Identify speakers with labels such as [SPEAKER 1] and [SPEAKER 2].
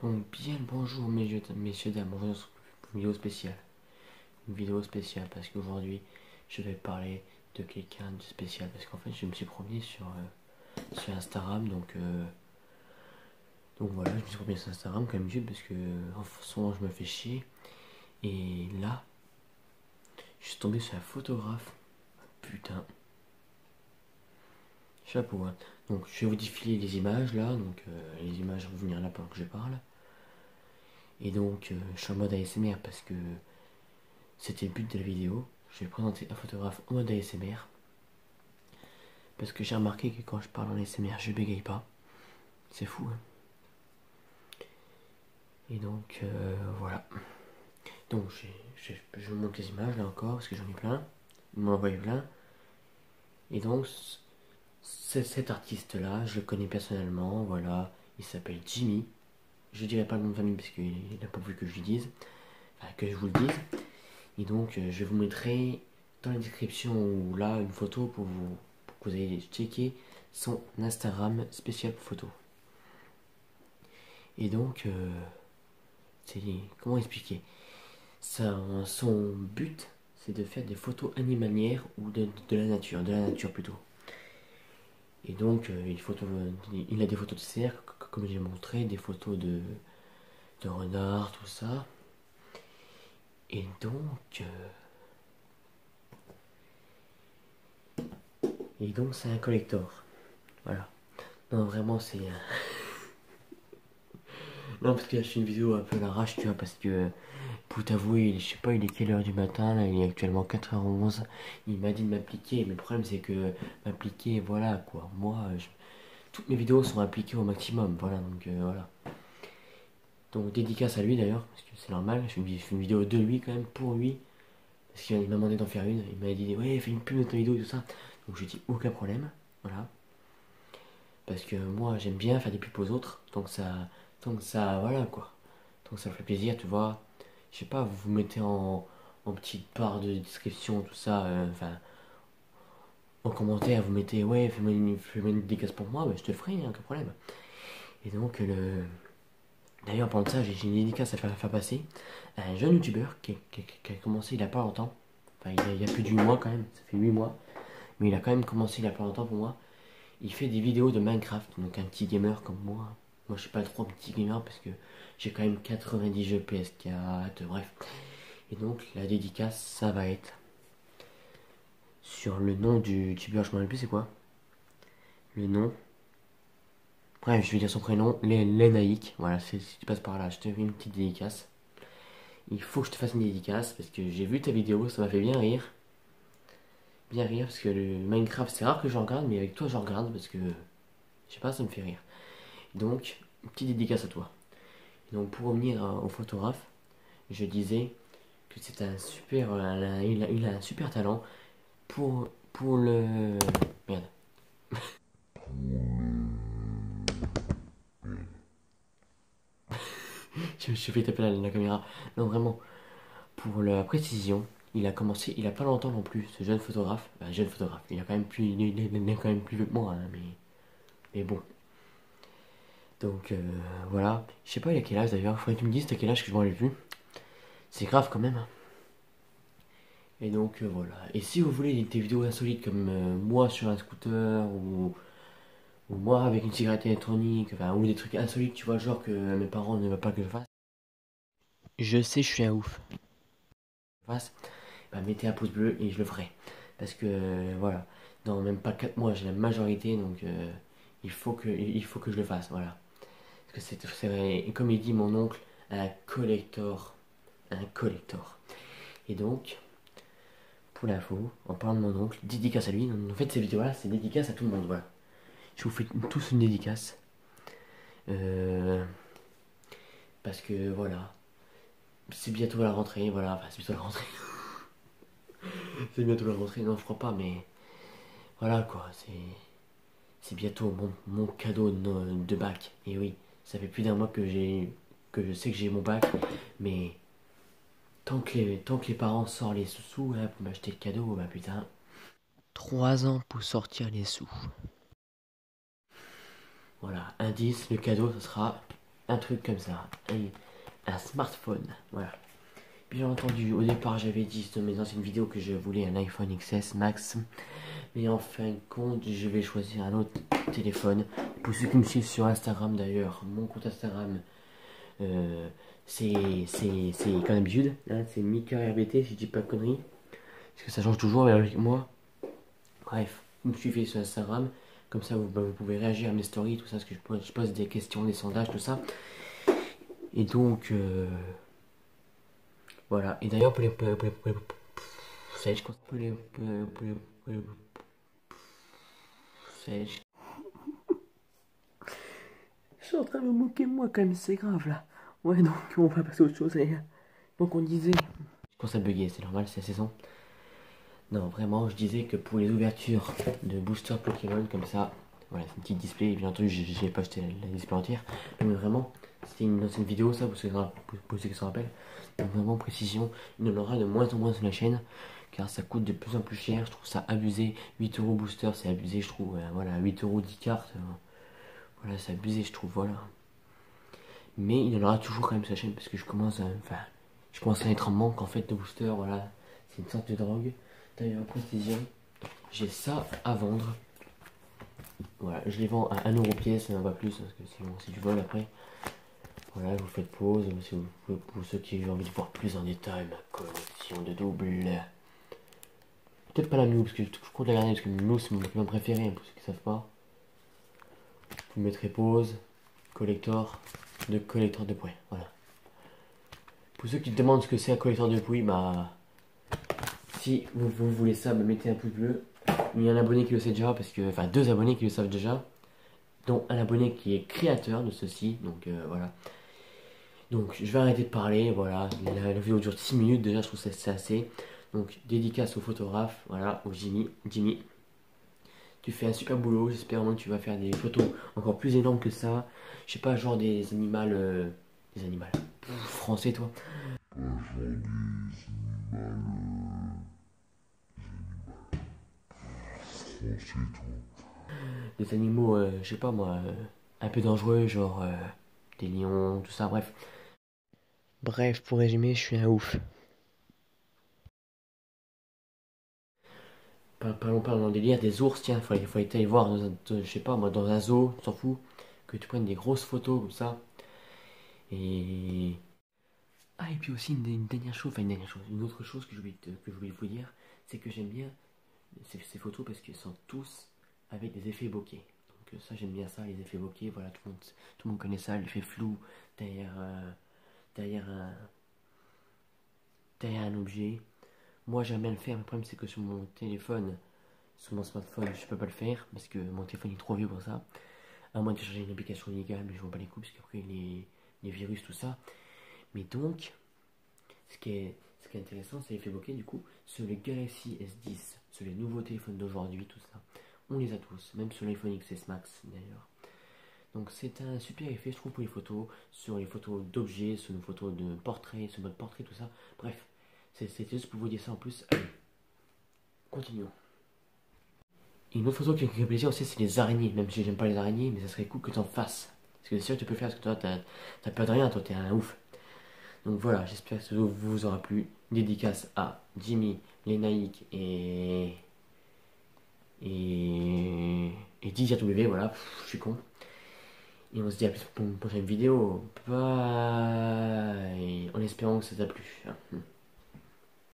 [SPEAKER 1] Donc bien le bonjour messieurs dames, on se retrouve pour une vidéo spéciale. Une vidéo spéciale parce qu'aujourd'hui je vais parler de quelqu'un de spécial. Parce qu'en fait je me suis promené sur Instagram, donc voilà, je me suis promené sur Instagram comme d'habitude parce que en ce moment je me fais chier. Et là, je suis tombé sur un photographe. Putain, chapeau hein. Donc je vais vous défiler les images là, les images vont venir là pendant que je parle. Et donc je suis en mode ASMR parce que c'était le but de la vidéo. Je vais présenter un photographe en mode ASMR. Parce que j'ai remarqué que quand je parle en ASMR, je bégaye pas. C'est fou, hein. Et donc, voilà. Donc, je vous montre les images là encore, parce que j'en ai plein. Ils m'en envoyé plein. Et donc, cet artiste-là, je le connais personnellement, voilà. Il s'appelle Jimmy. Je dirai pas le nom de famille parce qu'il n'a pas voulu que je lui dise. Enfin, que je vous le dise. Et donc, je vous mettrai dans la description ou là une photo pour que vous ayez checké son Instagram spécial photo. Et donc, comment expliquer son but, c'est de faire des photos animalières ou de la nature plutôt. Et donc, il a des photos de cerfs, comme j'ai montré, des photos de renards, tout ça. Et donc, c'est un collector. Voilà. Non, vraiment, c'est. Non, parce que là, je fais une vidéo un peu à l'arrache, tu vois, parce que pour t'avouer, je sais pas, il est quelle heure du matin, là, il est actuellement 4h11. Il m'a dit de m'appliquer, mais le problème c'est que m'appliquer, voilà quoi. Moi, toutes mes vidéos sont appliquées au maximum, voilà, voilà. Donc dédicace à lui d'ailleurs, parce que c'est normal, je fais une vidéo de lui quand même, pour lui, parce qu'il m'a demandé d'en faire une, il m'a dit, ouais, fais une pub de ta vidéo et tout ça. Donc je lui ai dit, aucun problème, voilà. Parce que moi, j'aime bien faire des pubs aux autres, donc ça, voilà quoi. Donc ça me fait plaisir, tu vois. Je sais pas, vous vous mettez en petite barre de description, tout ça, enfin, en commentaire, vous mettez, ouais, fais-moi une dédicace pour moi, bah, je te le ferai, hein, aucun problème. Et donc, d'ailleurs, en parlant de ça, j'ai une dédicace à faire passer à un jeune youtubeur qui a commencé il y a pas longtemps. Enfin, il y a plus de 8 mois quand même, ça fait 8 mois. Mais il a quand même commencé il y a pas longtemps pour moi. Il fait des vidéos de Minecraft, donc un petit gamer comme moi. Moi, je suis pas trop un petit gamer parce que j'ai quand même 90 jeux PS4, bref. Et donc, la dédicace, ça va être sur le nom du youtubeur, je me rappelle plus c'est quoi. Le nom. Bref, je vais dire son prénom, Lenaïk. Voilà, si tu passes par là, je te fais une petite dédicace. Il faut que je te fasse une dédicace parce que j'ai vu ta vidéo, ça m'a fait bien rire. Bien rire parce que le Minecraft, c'est rare que je regarde, mais avec toi, je regarde parce que, je sais pas, ça me fait rire. Donc, une petite dédicace à toi. Et donc, pour revenir au photographe, je disais que c'est un super. Il a un super talent pour le. Merde. Je me suis fait taper la caméra. Non, vraiment. Pour la précision, il a commencé il a pas longtemps non plus, ce jeune photographe. Jeune photographe, il a quand même plus, il est quand même plus vieux que moi, hein, mais bon. Donc voilà. Je sais pas il a quel âge d'ailleurs, faudrait que tu me dises t'as quel âge que je m'en ai plus. C'est grave quand même, hein. Et donc voilà. Et si vous voulez des vidéos insolites comme moi sur un scooter ou moi avec une cigarette électronique, enfin, ou des trucs insolites, tu vois, genre que mes parents ne veulent pas que je fasse. Je sais, je suis un ouf. Fasse, bah, mettez un pouce bleu et je le ferai. Parce que voilà, dans même pas 4 mois, j'ai la majorité, donc il faut que je le fasse, voilà. Parce que c'est vrai, et comme il dit mon oncle, un collector. Un collector. Et donc, pour l'info, en parlant de mon oncle, dédicace à lui. En fait, ces vidéos-là, c'est dédicace à tout le monde, voilà. Je vous fais tous une dédicace. Euh, parce que voilà, c'est bientôt la rentrée, voilà, enfin c'est bientôt la rentrée. C'est bientôt la rentrée, non je crois pas, mais voilà quoi, c'est bientôt mon cadeau de bac. Et oui, ça fait plus d'un mois que je sais que j'ai mon bac, mais tant que les parents sortent les sous hein, pour m'acheter le cadeau, bah putain. 3 ans pour sortir les sous. Voilà, indice, le cadeau, ce sera un truc comme ça, un smartphone, voilà. Bien entendu, au départ j'avais dit dans mes anciennes vidéos que je voulais un iPhone XS Max, mais en fin de compte je vais choisir un autre téléphone. Pour ceux qui me suivent sur Instagram d'ailleurs, mon compte Instagram, c'est comme d'habitude, hein, c'est Mika RBT si je dis pas de conneries, parce que ça change toujours avec moi. Bref, vous me suivez sur Instagram, comme ça vous pouvez réagir à mes stories, tout ça, parce que je pose des questions, des sondages, tout ça. Et donc, voilà. Et d'ailleurs, pour les, sais je pour les, sais-je. Je suis en train de me moquer de moi quand même, c'est grave là. Ouais, donc on va passer à autre chose. Donc on disait. Je commence à bugger, c'est normal, c'est la saison. Non, vraiment, je disais que pour les ouvertures de booster Pokémon comme ça, voilà, c'est une petite display. Bien entendu, j'ai pas acheté la display entière, mais vraiment, c'était une ancienne vidéo, ça, pour ceux qui s'en rappellent. Donc, vraiment, précision, il y en aura de moins en moins sur la chaîne, car ça coûte de plus en plus cher. Je trouve ça abusé. 8 euros booster, c'est abusé, je trouve. Voilà, 8 euros 10 cartes, voilà, c'est abusé, je trouve, voilà. Mais il y en aura toujours quand même sur la chaîne, parce que je commence à être en manque en fait de booster, voilà. C'est une sorte de drogue. D'ailleurs, précision, j'ai ça à vendre. Voilà, je les vends à 1 euro pièce, pas plus, parce que sinon c'est du vol après. Voilà, vous faites pause, pour ceux qui ont envie de voir plus en détail ma collection de doubles. Peut-être pas la Mew, parce que je compte la garder, parce que Mew c'est mon Pokémon préféré, pour ceux qui savent pas. Vous mettrez pause, collector de points, voilà. Pour ceux qui se demandent ce que c'est un collector de points, bah... Si vous voulez ça, bah, mettez un pouce bleu. Il y a un abonné qui le sait déjà, parce que... Enfin, 2 abonnés qui le savent déjà. Dont un abonné qui est créateur de ceci, donc voilà. Donc je vais arrêter de parler, voilà. La vidéo dure 6 minutes, déjà je trouve que c'est assez. Donc dédicace au photographe, voilà, au Jimmy. Jimmy, tu fais un super boulot, j'espère vraiment que tu vas faire des photos encore plus énormes que ça. Je sais pas, genre des animaux... des animaux. Français toi. Des animaux, je sais pas moi, un peu dangereux, genre des lions, tout ça, bref. Bref, pour résumer, je suis un ouf. Parlons pas dans le délire, des ours, tiens, faut aller voir, je sais pas moi, dans un zoo, tu t'en fous, que tu prennes des grosses photos comme ça. Et... Ah, et puis aussi une dernière chose, une autre chose que je voulais vous dire, c'est que j'aime bien ces photos parce qu'elles sont tous avec des effets bokeh. Donc ça, j'aime bien ça, les effets bokeh, voilà, tout le monde connaît ça, l'effet flou derrière, derrière, un, derrière un objet. Moi, j'aime bien le faire, le problème c'est que sur mon téléphone, sur mon smartphone, je peux pas le faire parce que mon téléphone est trop vieux pour ça. À moins de changer une application illégale, mais je vois pas les coups parce qu'après les virus, tout ça. Mais donc, ce qui est intéressant, c'est l'effet bokeh du coup sur les Galaxy S10, sur les nouveaux téléphones d'aujourd'hui, tout ça. On les a tous, même sur l'iPhone XS Max d'ailleurs. Donc c'est un super effet, je trouve, pour les photos, sur les photos d'objets, sur les photos de portraits, sur mode portrait, tout ça. Bref, c'était juste pour vous dire ça en plus. Allez, continuons. Et une autre photo qui me fait plaisir aussi, c'est les araignées. Même si j'aime pas les araignées, mais ça serait cool que tu en fasses. Parce que c'est sûr que tu peux le faire, parce que toi, t'as peur de rien, toi, t'es un ouf. Donc voilà, j'espère que ce vidéo vous aura plu. Dédicace à Jimmy, Lenaïk et DJW, voilà, je suis con. Et on se dit à plus pour une prochaine vidéo. Bye. En espérant que ça t'a plu.